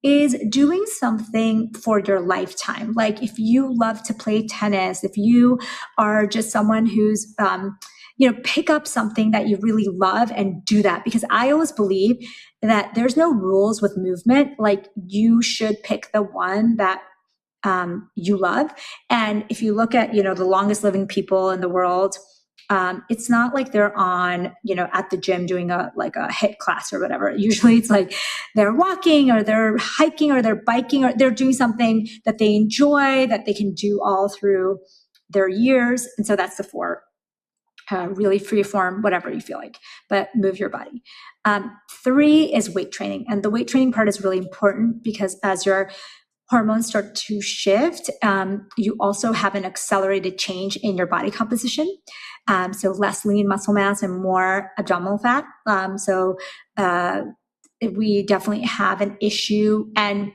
is doing something for your lifetime. Like, if you love to play tennis, if you are just someone who's pick up something that you really love and do that, because I always believe that there's no rules with movement. Like, you should pick the one that you love. And if you look at, the longest living people in the world, it's not like they're on, at the gym doing a HIIT class or whatever. Usually it's like they're walking or they're hiking or they're biking or they're doing something that they enjoy, that they can do all through their years. And so that's the 4. Really free form, whatever you feel like, but move your body. 3 is weight training. And the weight training part is really important because as your hormones start to shift, you also have an accelerated change in your body composition. So less lean muscle mass and more abdominal fat. So we definitely have an issue. And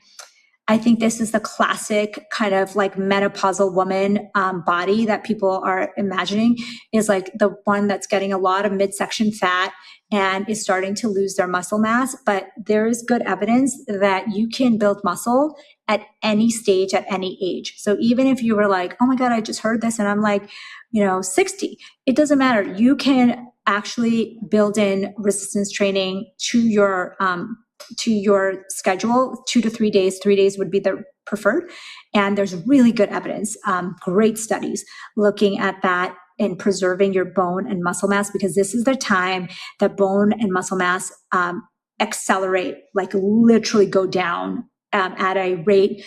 I think this is the classic kind of like menopausal woman body that people are imagining, is like the one that's getting a lot of midsection fat and is starting to lose their muscle mass. But there is good evidence that you can build muscle at any stage, at any age. So even if you were like, oh my God, I just heard this and I'm like, 60, it doesn't matter. You can actually build in resistance training to your schedule, 2 to 3 days. 3 days would be the preferred. And there's really good evidence, great studies looking at that and preserving your bone and muscle mass, because this is the time that bone and muscle mass accelerate, like literally go down at a rate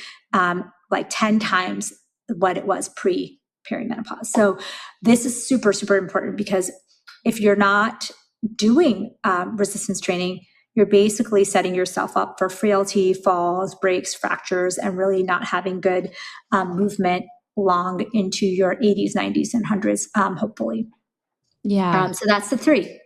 like 10 times what it was perimenopause. So this is super, super important, because if you're not doing resistance training, you're basically setting yourself up for frailty, falls, breaks, fractures, and really not having good movement long into your 80s, 90s, and 100s, hopefully. Yeah. So that's the 3.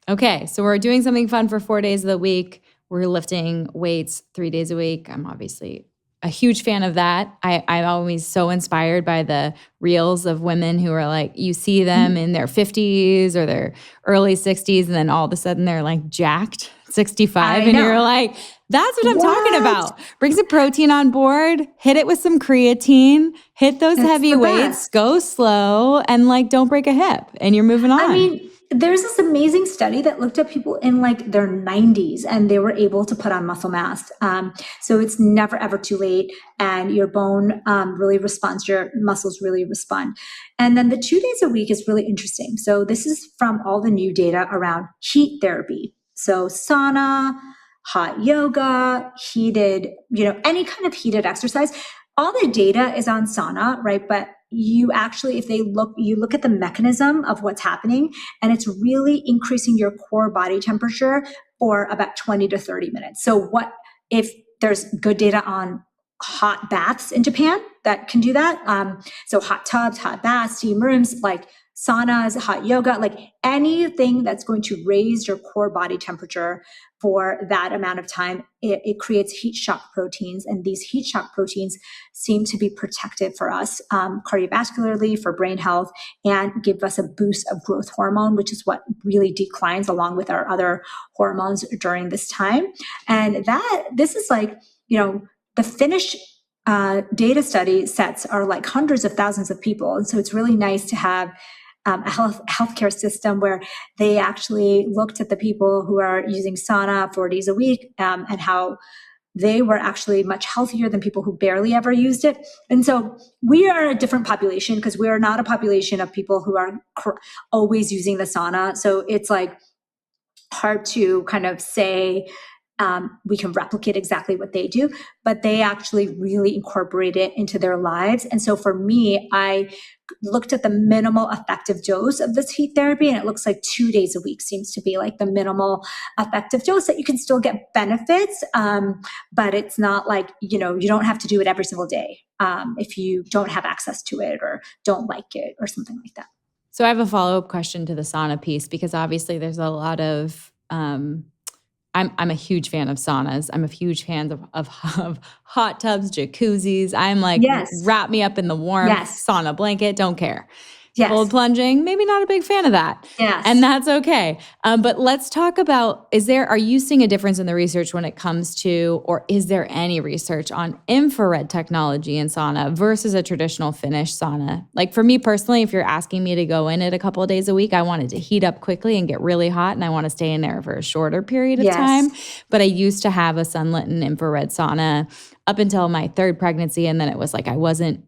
Okay. So we're doing something fun for 4 days of the week. We're lifting weights 3 days a week. I'm obviously a huge fan of that. I'm always so inspired by the reels of women who are like, you see them in their 50s or their early 60s, and then all of a sudden they're like jacked 65. And you're like, that's what I'm talking about. Bring some protein on board, hit it with some creatine, hit those heavy weights, go slow, and like don't break a hip, and you're moving on. I mean, there's this amazing study that looked at people in like their 90s and they were able to put on muscle mass. So it's never, ever too late. And your bone really responds, your muscles really respond. And then the 2 days a week is really interesting. So this is from all the new data around heat therapy. So sauna, hot yoga, heated, any kind of heated exercise. All the data is on sauna, right? But you actually, you look at the mechanism of what's happening, and it's really increasing your core body temperature for about 20 to 30 minutes. So what if there's good data on hot baths in Japan that can do that? So hot tubs, hot baths, steam rooms, like saunas, hot yoga, like anything that's going to raise your core body temperature for that amount of time, it creates heat shock proteins. And these heat shock proteins seem to be protective for us cardiovascularly, for brain health, and give us a boost of growth hormone, which is what really declines along with our other hormones during this time. And this is like, the Finnish data study sets are like hundreds of thousands of people. And so it's really nice to have a healthcare system where they actually looked at the people who are using sauna 4 days a week and how they were actually much healthier than people who barely ever used it. And so we are a different population, because we are not a population of people who are always using the sauna. So it's like hard to kind of say we can replicate exactly what they do, but they actually really incorporate it into their lives. And so for me, I looked at the minimal effective dose of this heat therapy, and it looks like 2 days a week seems to be like the minimal effective dose that you can still get benefits. But it's not like, you don't have to do it every single day if you don't have access to it or don't like it or something like that. So I have a follow-up question to the sauna piece, because obviously there's a lot of I'm a huge fan of saunas. I'm a huge fan of hot tubs, jacuzzis. I'm like, wrap me up in the warm sauna blanket, don't care. Yes. Cold plunging, maybe not a big fan of that. Yes. And that's okay. But let's talk about, are you seeing a difference in the research when it comes to, or is there any research on infrared technology in sauna versus a traditional Finnish sauna? Like for me personally, if you're asking me to go in it a couple of days a week, I want it to heat up quickly and get really hot, and I want to stay in there for a shorter period of time. But I used to have a sunlit and infrared sauna up until my third pregnancy, and then it was like I wasn't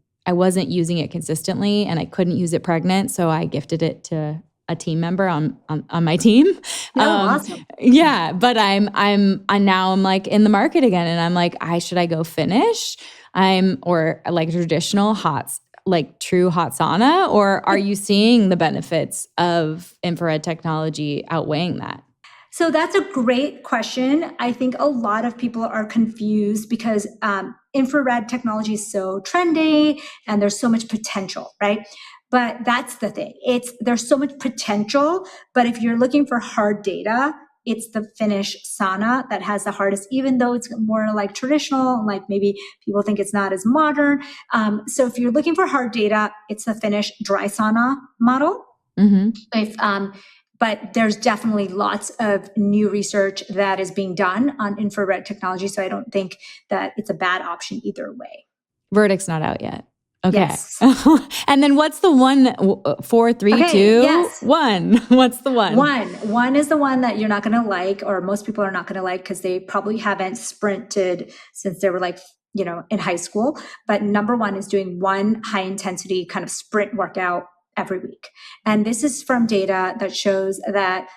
using it consistently, and I couldn't use it pregnant, so I gifted it to a team member on my team. Awesome. Yeah, but I'm like in the market again, and I'm like, should I go Finnish? Or like traditional hot, like true hot sauna, or are you seeing the benefits of infrared technology outweighing that? So that's a great question. I think a lot of people are confused because infrared technology is so trendy and there's so much potential, right? But that's the thing. There's so much potential, but if you're looking for hard data, it's the Finnish sauna that has the hardest, even though it's more like traditional, like maybe people think it's not as modern. So if you're looking for hard data, it's the Finnish dry sauna model. Mm-hmm. But there's definitely lots of new research that is being done on infrared technology. So I don't think that it's a bad option either way. Verdict's not out yet. Okay. Yes. And then what's the 1, 4, 3, 2, yes. 1? What's the 1? 1 is the one that you're not going to like, or most people are not going to like because they probably haven't sprinted since they were like, in high school. But number 1 is doing 1 high intensity kind of sprint workout every week. And this is from data that shows that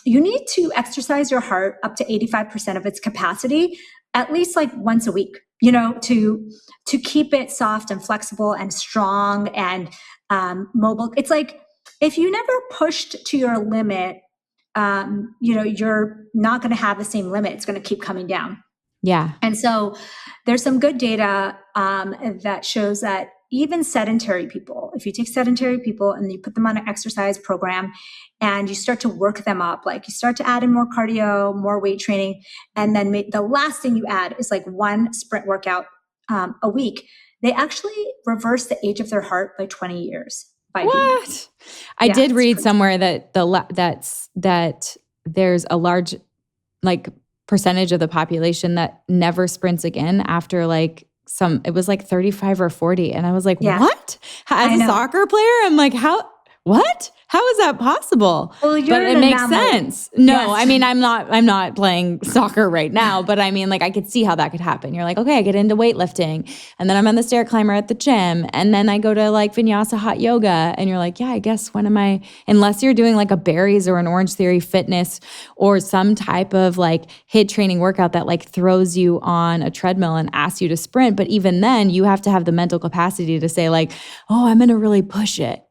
you need to exercise your heart up to 85% of its capacity, at least like once a week, to keep it soft and flexible and strong and mobile. It's like, if you never pushed to your limit, you're not going to have the same limit. It's going to keep coming down. Yeah. And so there's some good data that shows that even sedentary people, if you take sedentary people and you put them on an exercise program and you start to work them up, like you start to add in more cardio, more weight training, and then the last thing you add is like 1 sprint workout a week, they actually reverse the age of their heart by 20 years. What? I did read somewhere that that there's a large percentage of the population that never sprints again after it was like 35 or 40. And I was like, what? As a soccer player, I'm like, what? How is that possible? Well, but it makes sense. No, I mean, I'm not playing soccer right now, but I mean, I could see how that could happen. You're like, okay, I get into weightlifting, and then I'm on the stair climber at the gym, and then I go to vinyasa hot yoga, and you're like, yeah, I guess unless you're doing a Barry's or an Orange Theory Fitness or some type of HIIT training workout that throws you on a treadmill and asks you to sprint. But even then, you have to have the mental capacity to say oh, I'm going to really push it.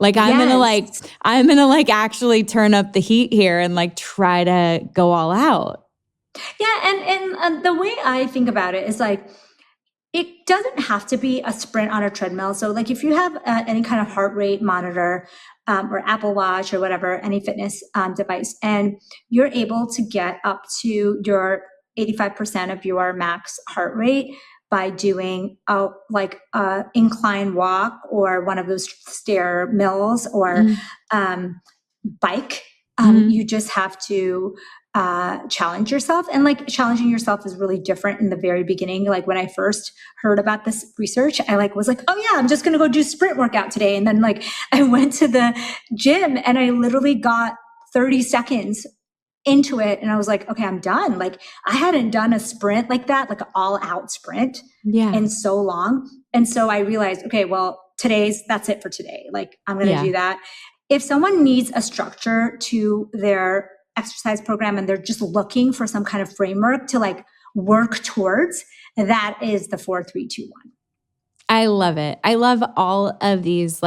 I'm gonna actually turn up the heat here and try to go all out. Yeah, and the way I think about it is it doesn't have to be a sprint on a treadmill. So if you have any kind of heart rate monitor or Apple Watch or whatever, any fitness device, and you're able to get up to your 85% of your max heart rate by doing a incline walk or one of those stair mills or bike. You just have to challenge yourself. And challenging yourself is really different in the very beginning. When I first heard about this research, I was oh yeah, I'm just going to go do sprint workout today. And then I went to the gym and I literally got 30 seconds into it. And I was like, okay, I'm done. I hadn't done a sprint like that, an all out sprint in so long. And so I realized, okay, well, that's it for today. I'm going to do that. If someone needs a structure to their exercise program and they're just looking for some kind of framework to work towards, that is the 4, 3, 2, 1. I love it. I love all of these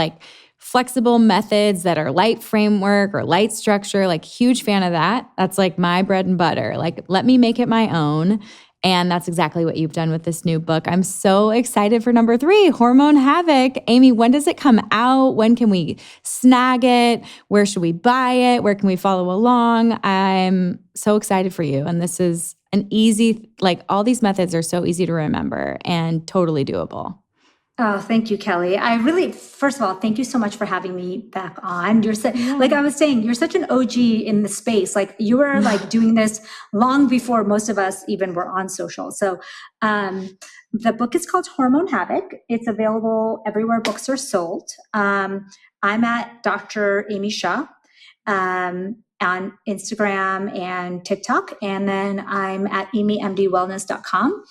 flexible methods that are light framework or light structure, huge fan of that. That's my bread and butter. Let me make it my own. And that's exactly what you've done with this new book. I'm so excited for number 3, Hormone Havoc. Amy, when does it come out? When can we snag it? Where should we buy it? Where can we follow along? I'm so excited for you. And this is an easy, all these methods are so easy to remember and totally doable. Oh, thank you, Kelly. First of all, thank you so much for having me back on. Like I was saying, you're such an OG in the space. Like you were like doing this long before most of us even were on social. So, the book is called Hormone Havoc. It's available everywhere books are sold. I'm at Dr. Amy Shah, on Instagram and TikTok. And then I'm at amymdwellness.com.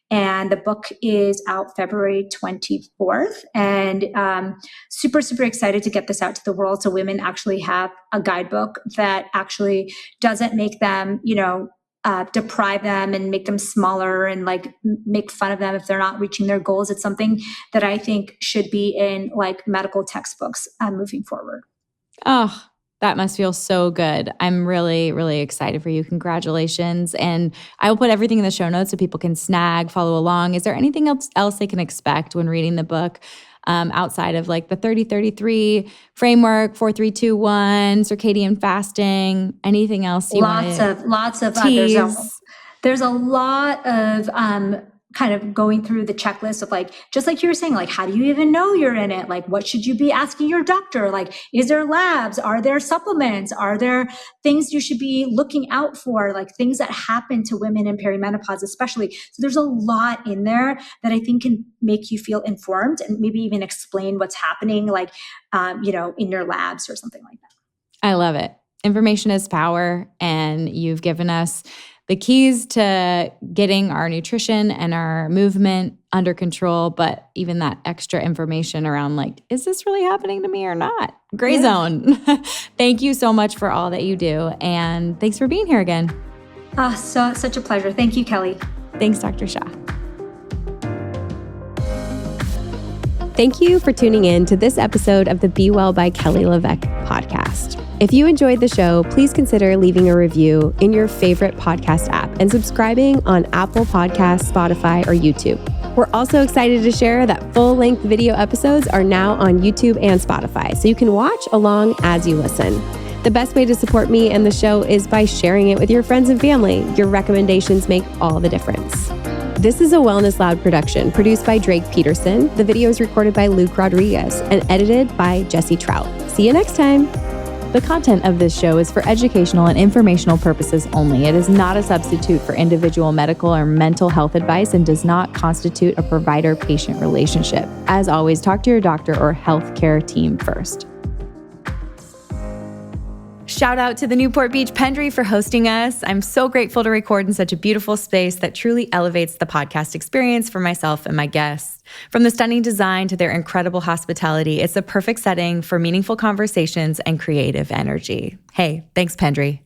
And the book is out February 24th. And super, super excited to get this out to the world so women actually have a guidebook that actually doesn't make them, deprive them and make them smaller and like make fun of them if they're not reaching their goals. It's something that I think should be in like medical textbooks moving forward. Oh, that must feel so good. I'm really, really excited for you. Congratulations. And I will put everything in the show notes so people can follow along. Is there anything else they can expect when reading the book outside of like the 30-33 framework, 4-3-2-1, circadian fasting, anything else you want to Lots of tease? There's a lot of kind of going through the checklist of like, just like you were saying, like, how do you even know you're in it? Like, what should you be asking your doctor? Like, is there labs? Are there supplements? Are there things you should be looking out for? Like things that happen to women in perimenopause, especially. So there's a lot in there that I think can make you feel informed and maybe even explain what's happening, like, in your labs or something like that. I love it. Information is power. And you've given us the keys to getting our nutrition and our movement under control, but even that extra information around like, is this really happening to me or not? Gray zone. Thank you so much for all that you do. And thanks for being here again. Such a pleasure. Thank you, Kelly. Thanks, Dr. Shah. Thank you for tuning in to this episode of the Be Well by Kelly LeVeque podcast. If you enjoyed the show, please consider leaving a review in your favorite podcast app and subscribing on Apple Podcasts, Spotify, or YouTube. We're also excited to share that full-length video episodes are now on YouTube and Spotify, so you can watch along as you listen. The best way to support me and the show is by sharing it with your friends and family. Your recommendations make all the difference. This is a Wellness Loud production produced by Drake Peterson. The video is recorded by Luke Rodriguez and edited by Jesse Trout. See you next time. The content of this show is for educational and informational purposes only. It is not a substitute for individual medical or mental health advice and does not constitute a provider-patient relationship. As always, talk to your doctor or healthcare team first. Shout out to the Newport Beach Pendry for hosting us. I'm so grateful to record in such a beautiful space that truly elevates the podcast experience for myself and my guests. From the stunning design to their incredible hospitality, it's a perfect setting for meaningful conversations and creative energy. Hey, thanks, Pendry.